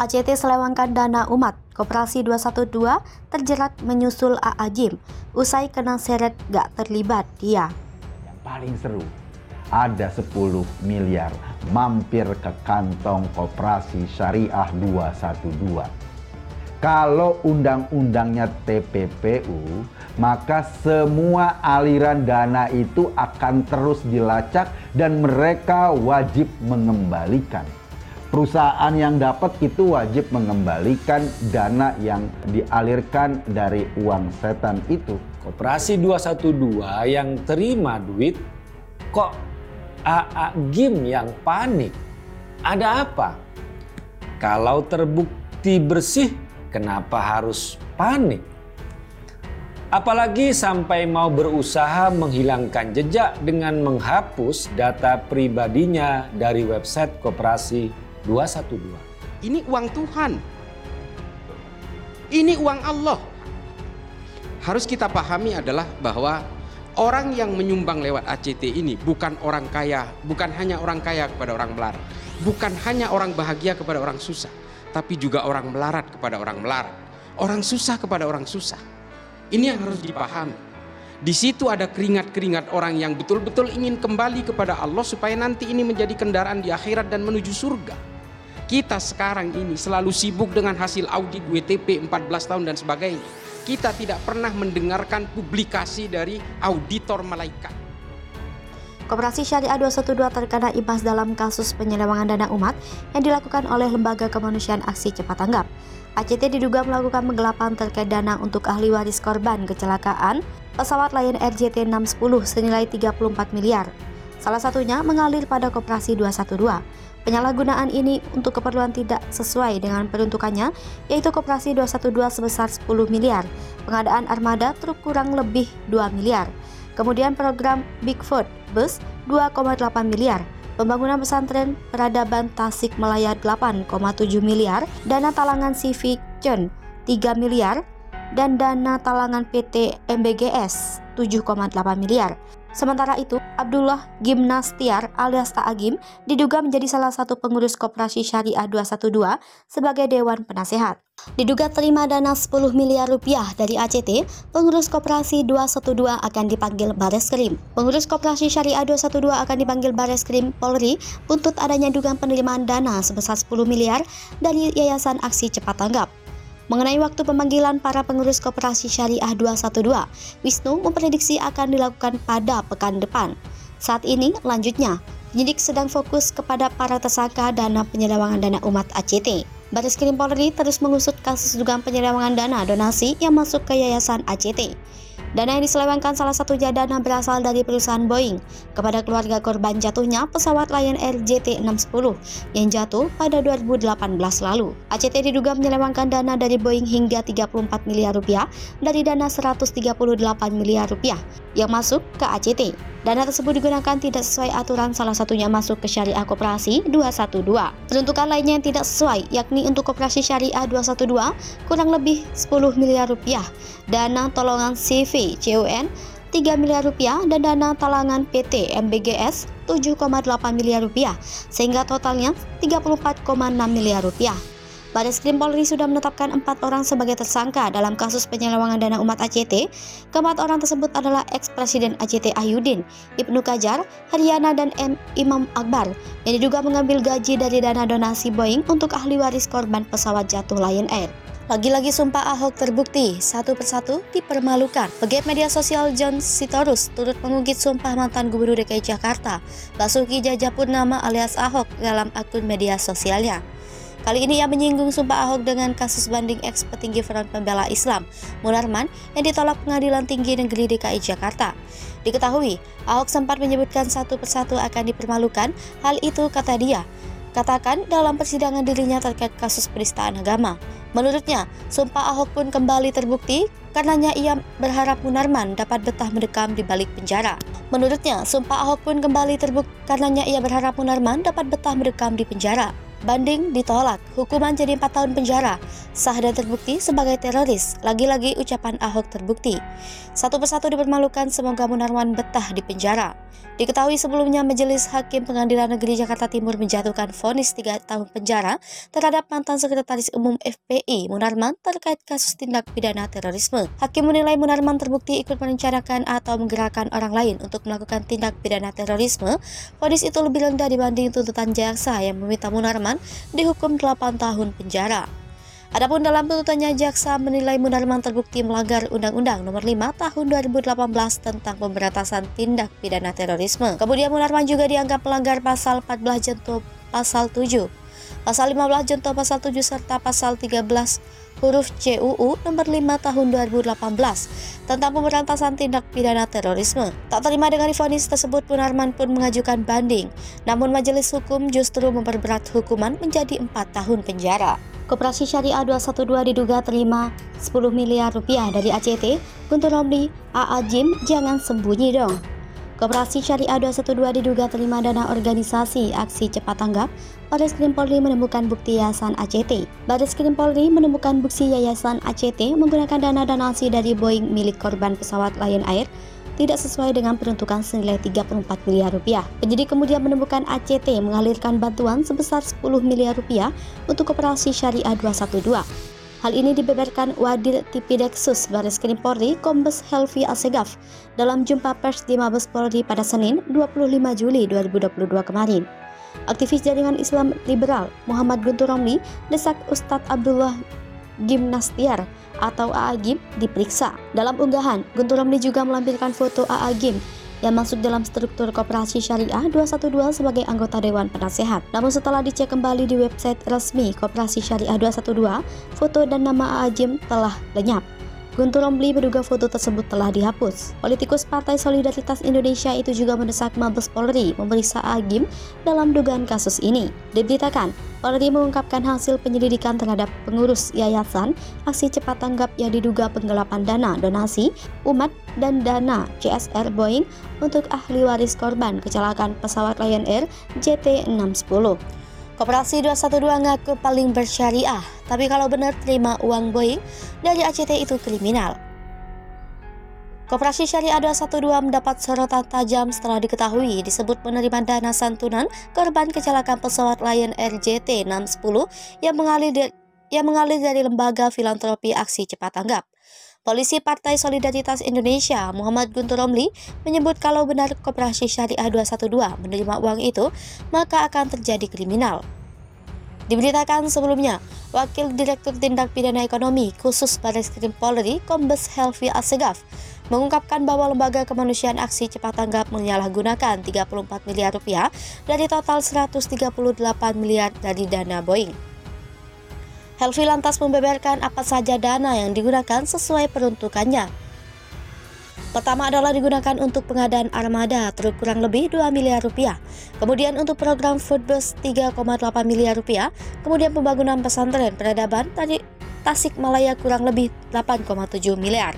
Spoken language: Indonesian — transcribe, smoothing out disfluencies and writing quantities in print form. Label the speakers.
Speaker 1: ACT selewangkan dana umat, Koperasi 212 terjerat menyusul AA Gym, usai kena seret gak terlibat dia.
Speaker 2: Yang paling seru, ada 10 miliar mampir ke kantong Koperasi Syariah 212. Kalau undang-undangnya TPPU, maka semua aliran dana itu akan terus dilacak dan mereka wajib mengembalikan. Perusahaan yang dapat itu wajib mengembalikan dana yang dialirkan dari uang setan itu.
Speaker 3: Koperasi 212 yang terima duit, kok AA Gym yang panik? Ada apa? Kalau terbukti bersih, kenapa harus panik? Apalagi sampai mau berusaha menghilangkan jejak dengan menghapus data pribadinya dari website Koperasi 212.
Speaker 4: Ini uang Tuhan. Ini uang Allah. Harus kita pahami adalah bahwa orang yang menyumbang lewat ACT ini bukan orang kaya, bukan hanya orang kaya kepada orang melarat, bukan hanya orang bahagia kepada orang susah, tapi juga orang melarat kepada orang melarat, orang susah kepada orang susah. Ini yang harus dipahami. Di situ ada keringat-keringat orang yang betul-betul ingin kembali kepada Allah supaya nanti ini menjadi kendaraan di akhirat dan menuju surga. Kita sekarang ini selalu sibuk dengan hasil audit WTP 14 tahun dan sebagainya. Kita tidak pernah mendengarkan publikasi dari auditor malaikat.
Speaker 1: Koperasi Syariah 212 terkena imbas dalam kasus penyelewangan dana umat yang dilakukan oleh Lembaga Kemanusiaan Aksi Cepat Tanggap. ACT diduga melakukan penggelapan terkait dana untuk ahli waris korban kecelakaan pesawat Lion Air JT610 senilai 34 miliar. Salah satunya mengalir pada Koperasi 212. Penyalahgunaan ini untuk keperluan tidak sesuai dengan peruntukannya, yaitu Koperasi 212 sebesar 10 miliar, pengadaan armada truk kurang lebih 2 miliar, kemudian program Bigfoot Bus 2,8 miliar, pembangunan pesantren peradaban Tasik Malaya 8,7 miliar, dana talangan Civic Chen 3 miliar, dan dana talangan PT MBGS 7,8 miliar. Sementara itu, Abdullah Gimnastiar alias AA Gym diduga menjadi salah satu pengurus Koperasi Syariah 212 sebagai Dewan Penasehat. Diduga terima dana 10 miliar rupiah dari ACT, pengurus Koperasi 212 akan dipanggil Bareskrim. Pengurus Koperasi Syariah 212 akan dipanggil Bareskrim Polri untuk adanya dugaan penerimaan dana sebesar 10 miliar dari Yayasan Aksi Cepat Tanggap. Mengenai waktu pemanggilan para pengurus Koperasi Syariah 212, Wisnu memprediksi akan dilakukan pada pekan depan. Saat ini, lanjutnya, penyidik sedang fokus kepada para tersangka dana penyelewangan dana umat ACT. Bareskrim Polri terus mengusut kasus dugaan penyelewangan dana donasi yang masuk ke Yayasan ACT. Dana yang diselewengkan salah satunya dana berasal dari perusahaan Boeing kepada keluarga korban jatuhnya pesawat Lion Air JT610 yang jatuh pada 2018 lalu. ACT diduga menyelewengkan dana dari Boeing hingga 34 miliar rupiah dari dana 138 miliar rupiah yang masuk ke ACT. Dana tersebut digunakan tidak sesuai aturan, salah satunya masuk ke Syariah Koperasi 212. Peruntukan lainnya yang tidak sesuai yakni untuk Koperasi Syariah 212 kurang lebih 10 miliar rupiah, dana tolongan CV CUN 3 miliar rupiah dan dana talangan PT MBGS 7,8 miliar rupiah sehingga totalnya 34,6 miliar rupiah. Bareskrim Polri sudah menetapkan 4 orang sebagai tersangka dalam kasus penyelewangan dana umat ACT. Keempat orang tersebut adalah ex-presiden ACT Ahyudin, Ibnu Kajar, Haryana, dan Imam Akbar yang diduga mengambil gaji dari dana donasi Boeing untuk ahli waris korban pesawat jatuh Lion Air. Lagi-lagi sumpah Ahok terbukti, satu persatu dipermalukan. Pegiat media sosial John Sitorus turut mengungkit sumpah mantan Gubernur DKI Jakarta, Basuki Cahayapurnama alias Ahok dalam akun media sosialnya. Kali ini ia menyinggung sumpah Ahok dengan kasus banding ex-petinggi Front Pembela Islam, Munarman, yang ditolak Pengadilan Tinggi Negeri DKI Jakarta. Diketahui, Ahok sempat menyebutkan satu persatu akan dipermalukan, hal itu kata dia. Katakan dalam persidangan dirinya terkait kasus penistaan agama. Menurutnya, sumpah Ahok pun kembali terbukti karenanya ia berharap Munarman dapat betah mendekam di balik penjara. Menurutnya, sumpah Ahok pun kembali terbukti karenanya ia berharap Munarman dapat betah mendekam di penjara. Banding ditolak, hukuman jadi 4 tahun penjara, sah dan terbukti sebagai teroris. Lagi-lagi ucapan Ahok terbukti. Satu persatu dipermalukan, semoga Munarman betah di penjara. Diketahui sebelumnya Majelis Hakim Pengadilan Negeri Jakarta Timur menjatuhkan vonis 3 tahun penjara terhadap mantan Sekretaris Umum FPI Munarman terkait kasus tindak pidana terorisme. Hakim menilai Munarman terbukti ikut merencanakan atau menggerakkan orang lain untuk melakukan tindak pidana terorisme. Vonis itu lebih rendah dibanding tuntutan jaksa yang meminta Munarman dihukum 8 tahun penjara. Adapun dalam tuntutannya, jaksa menilai Munarman terbukti melanggar Undang-Undang Nomor 5 Tahun 2018 tentang pemberantasan tindak pidana terorisme. Kemudian Munarman juga dianggap melanggar Pasal 14 Junto Pasal 7, Pasal 15 Junto Pasal 7 serta Pasal 13 huruf C UU Nomor 5 Tahun 2018 tentang pemberantasan tindak pidana terorisme. Tak terima dengan vonis tersebut, Munarman pun mengajukan banding. Namun majelis hukum justru memperberat hukuman menjadi 4 tahun penjara. Koperasi Syariah 212 diduga terima 10 miliar rupiah dari ACT. Guntur Romli, AA Jim, jangan sembunyi dong. Koperasi Syariah 212 diduga terima dana organisasi aksi cepat tanggap. Bareskrim Polri menemukan bukti yayasan ACT. Bareskrim Polri menemukan bukti yayasan ACT menggunakan dana donasi dari Boeing milik korban pesawat Lion Air tidak sesuai dengan peruntukan senilai 34 miliar rupiah. Penyidik kemudian menemukan ACT mengalirkan bantuan sebesar 10 miliar rupiah untuk Koperasi Syariah 212. Hal ini dibeberkan Wadir Tipideksus Bareskrim Polri Kombes Helvi Assegaf dalam jumpa pers di Mabes Polri pada Senin 25 Juli 2022 kemarin. Aktivis jaringan Islam liberal Muhammad Guntur Romli desak Ustadz Abdullah Gimnastiar atau AA Gim diperiksa. Dalam unggahan, Guntur Romli juga melampirkan foto AA Gim yang masuk dalam struktur Koperasi Syariah 212 sebagai anggota Dewan Penasehat. Namun setelah dicek kembali di website resmi Koperasi Syariah 212, foto dan nama AA Gim telah lenyap. Guntur Romli menduga foto tersebut telah dihapus. Politikus Partai Solidaritas Indonesia itu juga mendesak Mabes Polri memeriksa AA Gim dalam dugaan kasus ini. Diberitakan, Polri mengungkapkan hasil penyelidikan terhadap pengurus yayasan aksi cepat tanggap yang diduga penggelapan dana donasi umat dan dana CSR Boeing untuk ahli waris korban kecelakaan pesawat Lion Air JT610. Koperasi 212 ngaku paling bersyariah, tapi kalau benar terima uang Boeing dari ACT itu kriminal. Koperasi Syariah 212 mendapat sorotan tajam setelah diketahui disebut menerima dana santunan korban kecelakaan pesawat Lion Air JT610 yang mengalir dari lembaga filantropi aksi cepat tanggap. Polisi Partai Solidaritas Indonesia Muhammad Guntur Romli menyebut kalau benar Koperasi Syariah 212 menerima uang itu, maka akan terjadi kriminal. Diberitakan sebelumnya, Wakil Direktur Tindak Pidana Ekonomi Khusus Bareskrim Polri Kombes Helvi Assegaf mengungkapkan bahwa lembaga kemanusiaan aksi cepat tanggap menyalahgunakan 34 miliar rupiah dari total 138 miliar dari dana Boeing. Helvi lantas membeberkan apa saja dana yang digunakan sesuai peruntukannya. Pertama adalah digunakan untuk pengadaan armada truk kurang lebih 2 miliar rupiah, kemudian untuk program Foodbus 3,8 miliar rupiah, kemudian pembangunan pesantren peradaban dari Tasikmalaya kurang lebih 8,7 miliar.